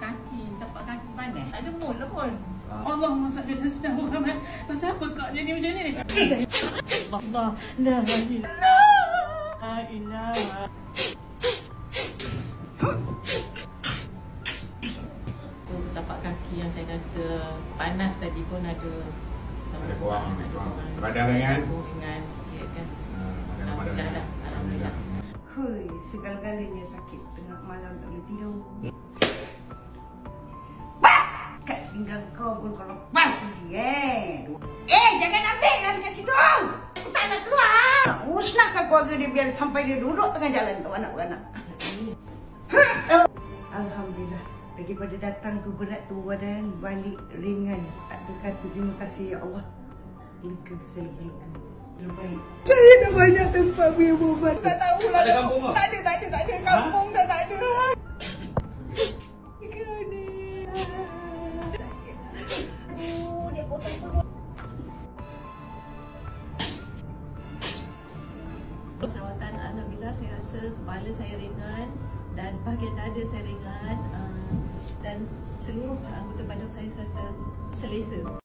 kaki, tapak kaki panas. Ada mula pun. Allah masak dia sedang Muhammad. Pasal apa kak jadi macam ni? Allah, la ilaha. Tapak kaki yang saya rasa panas tadi pun ada kurang. Badan ringan sikit kan. Badan alhamdulillah. Hui, segala-galanya sakit. Tengah malam tak boleh tidur. Kat pinggang kau pun kau lepas lagi jangan ambil kan kat situ. Aku tak nak keluar. Nak musnahkan keluarga dia biar sampai dia duduk tengah jalan tu anak-anak. Alhamdulillah. Daripada datang tu berat tu badan, balik ringan. Tak terkata terima kasih ya Allah. Lega selega-lega. Terbaik. Saya dah banyak tempat beli ubat. Tak tahu lah. Ada kampung tak? Tak ada. Kampung dah tak ada. Perawatan alhamdulillah saya rasa kepala saya ringan dan bahagian dada saya ringan dan seluruh anggota badan saya rasa selesa.